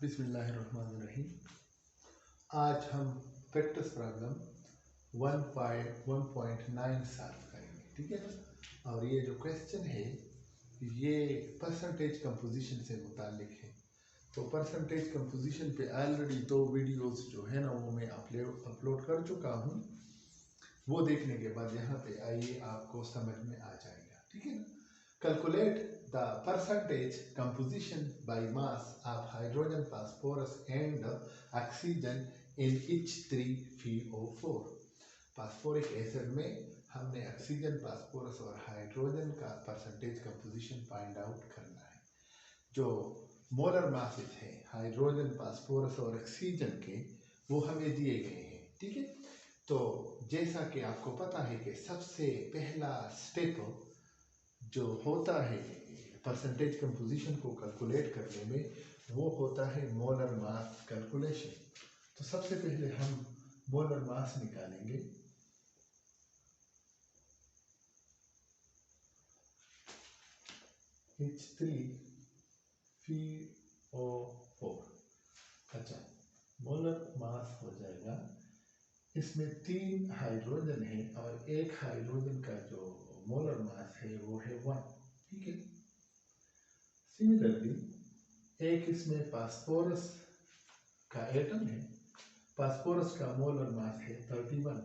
बिस्मिल्लाहिर्रहमानिर्रहीम। आज हम प्रैक्टिस प्रॉब्लम 1.9 सॉल्व करेंगे, ठीक है ना। और ये जो क्वेश्चन है ये परसेंटेज कंपोजिशन से मुतालिक है। तो परसेंटेज कंपोजिशन पे ऑलरेडी 2 वीडियोस जो है ना वो मैं अपलोड कर चुका हूँ। वो देखने के बाद यहाँ पे आइए आपको समझ में आ जाएगा, ठीक है ना। Calculate the percentage composition by mass of hydrogen, phosphorus and oxygen in H3PO4। Phosphoric acid में हमने ऑक्सीजन, फास्फोरस और हाइड्रोजन का परसेंटेज कंपोजिशन फाइंड आउट करना है। जो मोलर मासेस हैं हाइड्रोजन, फास्फोरस और ऑक्सीजन के वो हमें दिए गए हैं, ठीक है। तो जैसा कि आपको पता है कि सबसे पहला स्टेप जो होता है परसेंटेज कंपोजिशन को कैलकुलेट करने में वो होता है मोलर मास कैलकुलेशन। तो सबसे पहले हम मोलर मास निकालेंगे। H3PO4। अच्छा, मोलर मास हो जाएगा, इसमें 3 हाइड्रोजन है और एक हाइड्रोजन का जो मोलर मास है वो है 1, ठीक है। सिमिलरली एक इसमें फास्फोरस का एटम है, फास्फोरस का मोलर मास है 31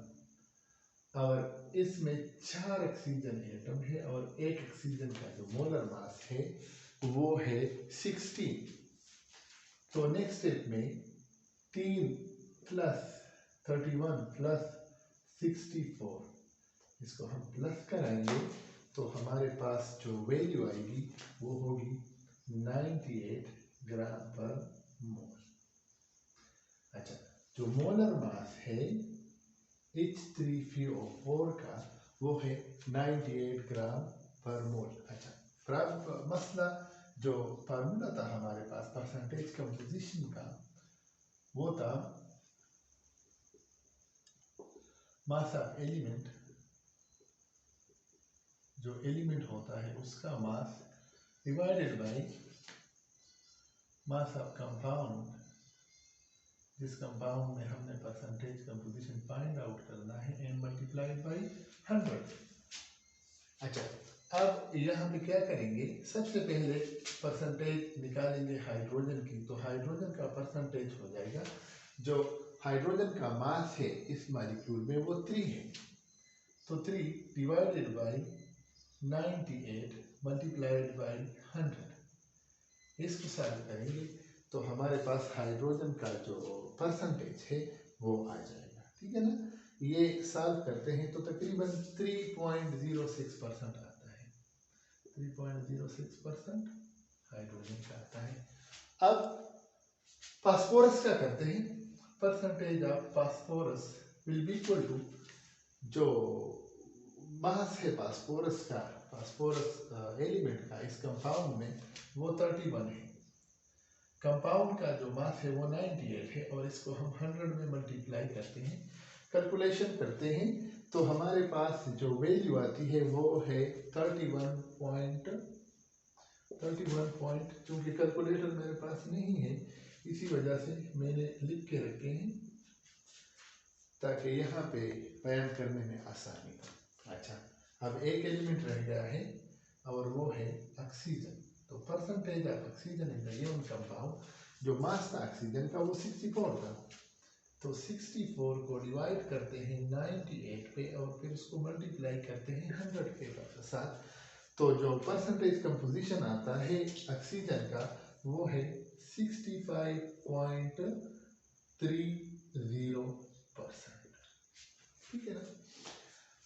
और इसमें 4 ऑक्सीजन एटम है और एक ऑक्सीजन का जो मोलर मास है वो है 16। तो नेक्स्ट स्टेप में 3 + 31 + 64 इसको हम प्लस कराएंगे तो हमारे पास जो वैल्यू आएगी वो होगी 98 ग्राम पर मोल। अच्छा, जो मोलर मास है H3PO4 का वो है 98 ग्राम पर मोल। अच्छा, मसला जो फार्मूला था हमारे पास परसेंटेज कंपोजिशन का वो था मास ऑफ एलिमेंट, जो एलिमेंट होता है उसका mass divided by mass of compound, जिस कंपाउंड में हमने परसेंटेज कंपोजिशन फाइंड आउट करना है एंड मल्टीप्लाइड बाय 100। अच्छा, अब यहाँ पे क्या करेंगे, सबसे पहले परसेंटेज निकालेंगे हाइड्रोजन की। तो हाइड्रोजन का परसेंटेज हो जाएगा, जो हाइड्रोजन का मास है इस मॉलिक्यूल में वो 3 है। तो 3 डिवाइडेड बाय 98 मल्टीप्लाइड बाय 100। इसको सॉल्व करेंगे तो हमारे पास हाइड्रोजन का जो परसेंटेज है वो आ जाएगा, ठीक है ना। ये सॉल्व करते हैं तो तकरीबन 3.06% आता है। 3.06% हाइड्रोजन का आता है। अब फास्फोरस का करते हैं। Percentage of phosphorus will be equal to जो मास है फास्फोरस का, फास्फोरस एलिमेंट का इस कंपाउंड में वो 31 है। कंपाउंड का जो मास है वो 98 है और इसको हम 100 में मल्टीप्लाई करते हैं, कैलकुलेशन करते हैं तो हमारे पास जो वैल्यू आती है वो है 31 चूँकि कैलकुलेटर मेरे पास नहीं है इसी वजह से मैंने लिख के रखे हैं ताकि यहाँ पे बयान करने में आसानी हो। अच्छा, अब एक एलिमेंट रह गया है और वो है ऑक्सीजन। तो percentage of oxygen in the given compound, जो मास था ऑक्सीजन का वो 64 था। तो 64 को डिवाइड करते हैं 98 पे और फिर उसको मल्टीप्लाई करते हैं 100 के साथ। तो जो परसेंटेज कंपोजिशन आता है ऑक्सीजन का वो है 65.30%, ठीक है ना।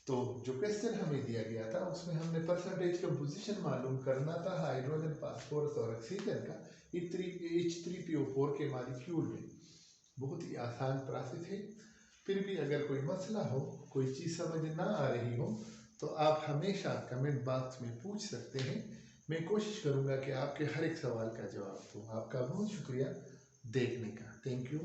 तो जो क्वेश्चन हमें दिया गया था उसमें हमने परसेंटेज कंपोजिशन मालूम करना था हाइड्रोजन, फास्फोरस और ऑक्सीजन का H3PO4 के मॉलिक्यूल में। बहुत ही आसान प्रोसेस है। फिर भी अगर कोई मसला हो, कोई चीज़ समझ ना आ रही हो तो आप हमेशा कमेंट बॉक्स में पूछ सकते हैं। मैं कोशिश करूँगा कि आपके हर एक सवाल का जवाब दूँ। आपका बहुत शुक्रिया देखने का। Thank you.